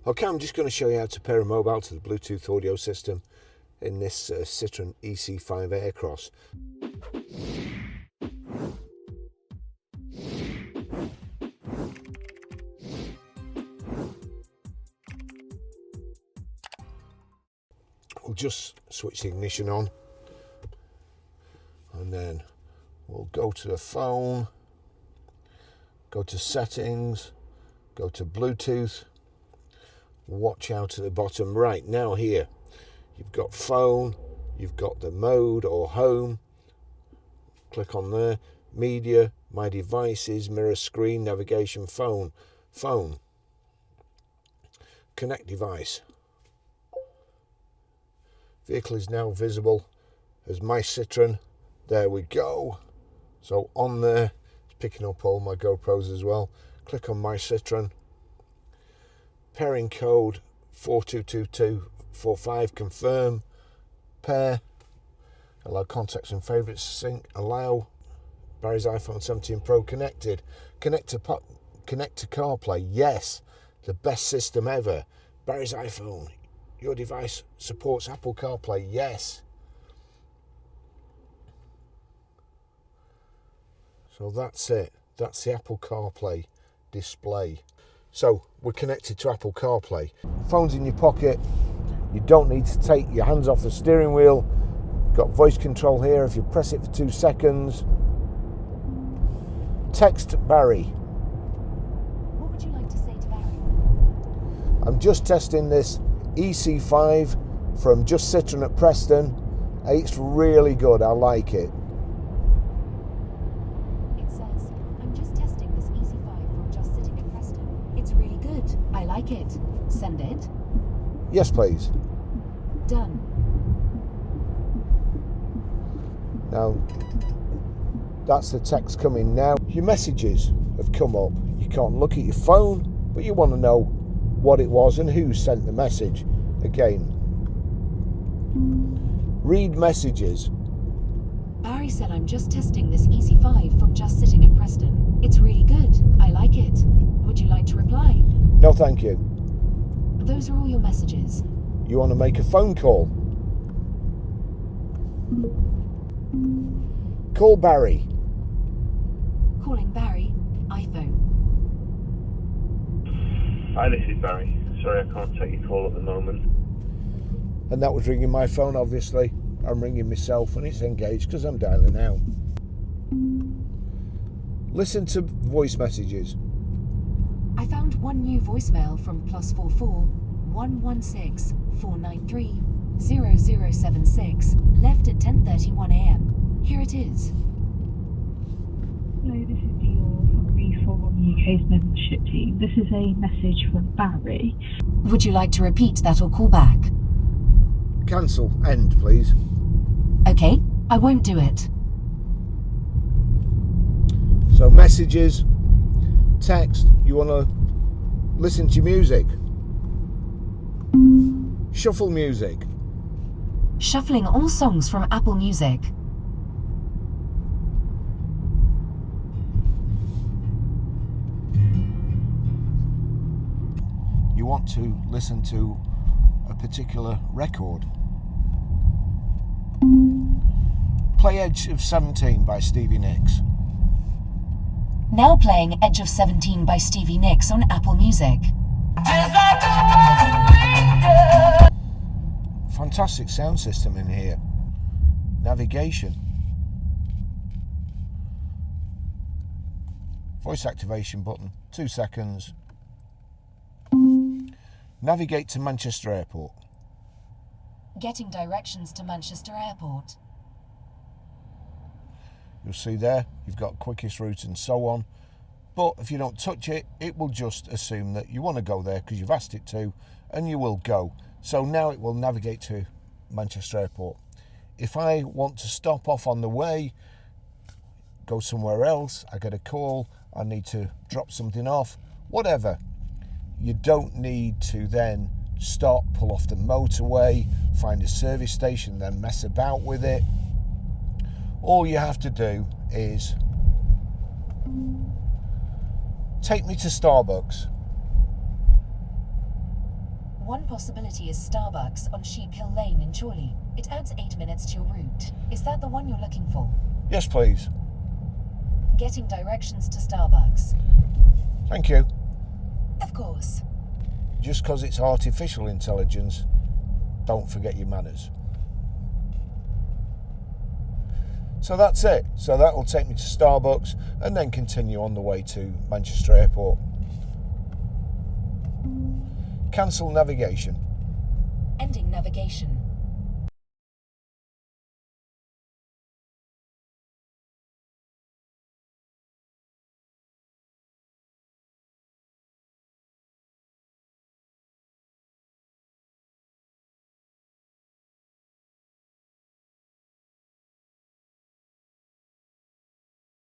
Okay, I'm just going to show you how to pair a mobile to the Bluetooth audio system in this Citroen ë-C5 Aircross. We'll just switch the ignition on and then we'll go to the phone, go to settings, go to Bluetooth. Watch out at the bottom right. Now here you've got phone, you've got the mode or home, click on there, media, my devices, mirror screen, navigation, phone, connect device. Vehicle is now visible as my Citroen. There we go. So on there, it's picking up all my GoPros as well. Click on my Citroen. Pairing code 422245, confirm, pair, allow contacts and favourites to sync, allow Barry's iPhone 17 Pro connected, connect to CarPlay, yes, the best system ever. Barry's iPhone, your device supports Apple CarPlay, yes. So that's it, that's the Apple CarPlay display. So we're connected to Apple CarPlay. Phone's in your pocket. You don't need to take your hands off the steering wheel. Got voice control here. If you press it for 2 seconds. Text Barry. What would you like to say to Barry? I'm just testing this ë-C5 from Just Citroen at Preston. It's really good. I like it. It's really good. I like it. Send it. Yes, please. Done. Now, that's the text coming now. Your messages have come up. You can't look at your phone, but you want to know what it was and who sent the message. Again, read messages. Barry said I'm just testing this ë-C5 from Just Sitting at Preston. It's really good. I like it. Would you like to reply? No, thank you. Those are all your messages. You want to make a phone call? Call Barry. Calling Barry. iPhone. Hi, this is Barry. Sorry I can't take your call at the moment. And that was ringing my phone, obviously. I'm ringing myself and it's engaged because I'm dialing out. Listen to voice messages. I found one new voicemail from +44 116 493 0076, left at 10:31 a.m. Here it is. Hello, this is Dior from Reform UK's membership team. This is a message from Barry. Would you like to repeat that or call back? Cancel. End, please. Okay, I won't do it. So messages, text, you want to listen to music. Shuffle music. Shuffling all songs from Apple Music. You want to listen to a particular record. Play Edge of 17 by Stevie Nicks. Now playing Edge of 17 by Stevie Nicks on Apple Music. Fantastic sound system in here. Navigation. Voice activation button. 2 seconds. Navigate to Manchester Airport. Getting directions to Manchester Airport. You'll see there, you've got quickest route and so on. But if you don't touch it, it will just assume that you want to go there because you've asked it to, and you will go. So now it will navigate to Manchester Airport. If I want to stop off on the way, go somewhere else, I get a call, I need to drop something off, whatever. You don't need to then stop, pull off the motorway, find a service station, then mess about with it. All you have to do is take me to Starbucks. One possibility is Starbucks on Sheep Hill Lane in Chorley. It adds 8 minutes to your route. Is that the one you're looking for? Yes, please. Getting directions to Starbucks. Thank you. Of course. Just because it's artificial intelligence, don't forget your manners. So that's it. So that will take me to Starbucks and then continue on the way to Manchester Airport. Cancel navigation. Ending navigation.